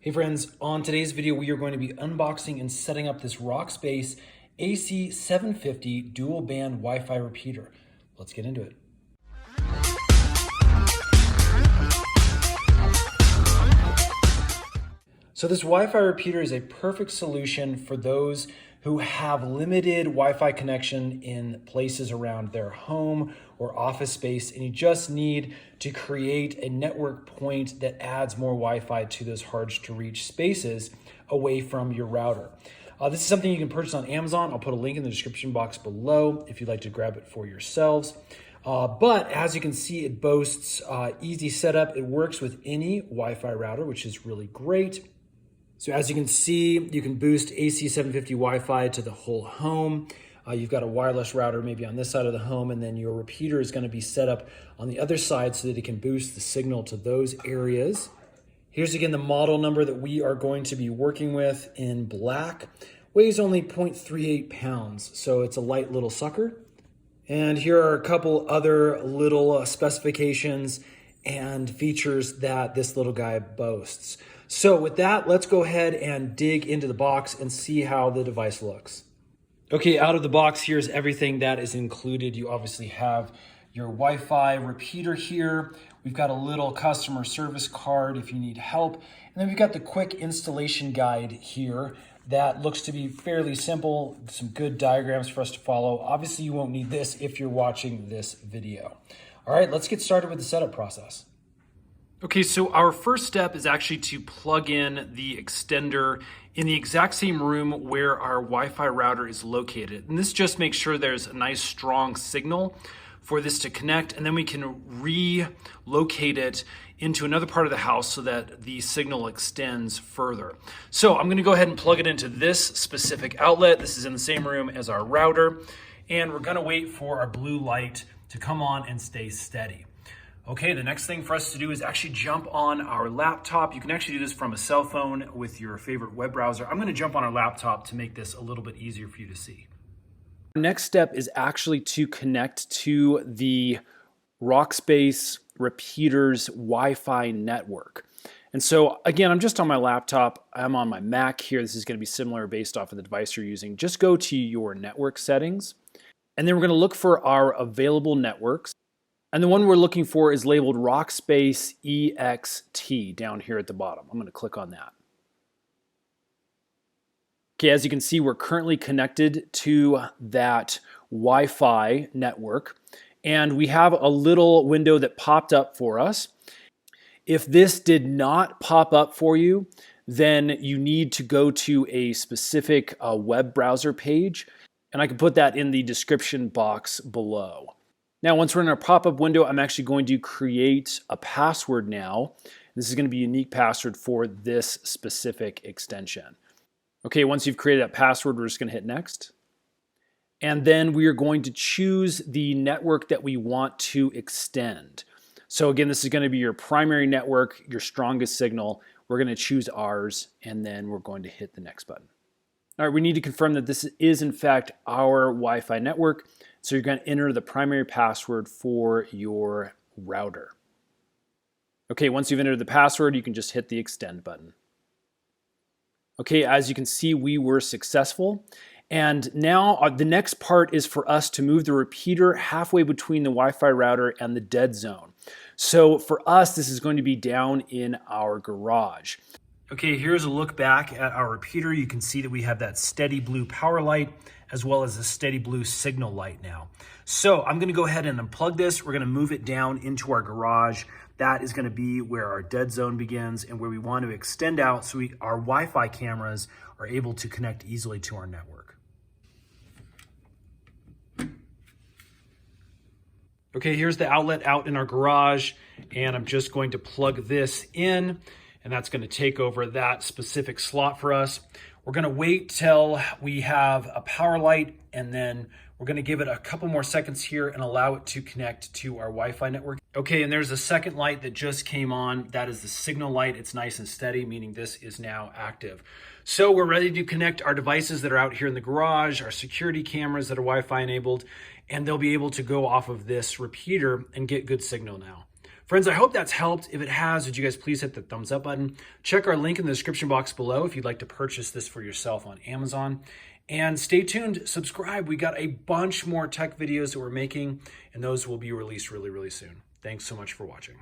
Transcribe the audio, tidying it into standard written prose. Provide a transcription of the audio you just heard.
Hey friends, on today's video we are going to be unboxing and setting up this Rockspace AC750 dual band Wi-Fi repeater. Let's get into it. So this Wi-Fi repeater is a perfect solution for those who have limited Wi-Fi connection in places around their home or office space, and you just need to create a network point that adds more Wi-Fi to those hard to reach spaces away from your router. This is something you can purchase on Amazon. I'll put a link in the description box below if you'd like to grab it for yourselves. But as you can see, it boasts easy setup. It works with any Wi-Fi router, which is really great. So as you can see, you can boost AC750 Wi-Fi to the whole home. You've got a wireless router maybe on this side of the home, and then your repeater is going to be set up on the other side so that it can boost the signal to those areas. Here's again the model number that we are going to be working with in black. Weighs only 0.38 pounds, so it's a light little sucker. And here are a couple other little specifications and features that this little guy boasts. So with that, let's go ahead and dig into the box and see how the device looks. Okay, out of the box, here's everything that is included. You obviously have your Wi-Fi repeater here. We've got a little customer service card if you need help. And then we've got the quick installation guide here that looks to be fairly simple, some good diagrams for us to follow. Obviously, you won't need this if you're watching this video. All right, let's get started with the setup process. Okay, so our first step is actually to plug in the extender in the exact same room where our Wi-Fi router is located. And this just makes sure there's a nice strong signal for this to connect, and then we can relocate it into another part of the house so that the signal extends further. So I'm gonna go ahead and plug it into this specific outlet. This is in the same room as our router, and we're gonna wait for our blue light to come on and stay steady. Okay, the next thing for us to do is actually jump on our laptop. You can actually do this from a cell phone with your favorite web browser. I'm gonna jump on our laptop to make this a little bit easier for you to see. Our next step is actually to connect to the Rockspace repeater's Wi-Fi network. And so again, I'm just on my laptop. I'm on my Mac here. This is gonna be similar based off of the device you're using. Just go to your network settings, and then we're gonna look for our available networks. And the one we're looking for is labeled Rockspace EXT down here at the bottom. I'm going to click on that. Okay, as you can see, we're currently connected to that Wi-Fi network, and we have a little window that popped up for us. If this did not pop up for you, then you need to go to a specific web browser page, and I can put that in the description box below. Now, once we're in our pop-up window, I'm actually going to create a password now. This is going to be a unique password for this specific extension. Okay, once you've created that password, we're just going to hit next. And then we are going to choose the network that we want to extend. So again, this is going to be your primary network, your strongest signal. We're going to choose ours, and then we're going to hit the next button. All right, we need to confirm that this is in fact our Wi-Fi network. So you're going to enter the primary password for your router. Okay, once you've entered the password, you can just hit the extend button. Okay, as you can see, we were successful. And now the next part is for us to move the repeater halfway between the Wi-Fi router and the dead zone. So for us, this is going to be down in our garage. Okay, here's a look back at our repeater. You can see that we have that steady blue power light as well as a steady blue signal light now. So I'm gonna go ahead and unplug this. We're gonna move it down into our garage. That is gonna be where our dead zone begins and where we want to extend out so our Wi-Fi cameras are able to connect easily to our network. Okay, here's the outlet out in our garage, and I'm just going to plug this in, and that's going to take over that specific slot for us. We're going to wait till we have a power light, and then we're going to give it a couple more seconds here and allow it to connect to our Wi-Fi network. Okay, and there's a second light that just came on. That is the signal light. It's nice and steady, meaning this is now active. So we're ready to connect our devices that are out here in the garage, our security cameras that are Wi-Fi enabled, and they'll be able to go off of this repeater and get good signal now. Friends, I hope that's helped. If it has, would you guys please hit the thumbs up button? Check our link in the description box below if you'd like to purchase this for yourself on Amazon. And stay tuned, subscribe. We got a bunch more tech videos that we're making, and those will be released really, really soon. Thanks so much for watching.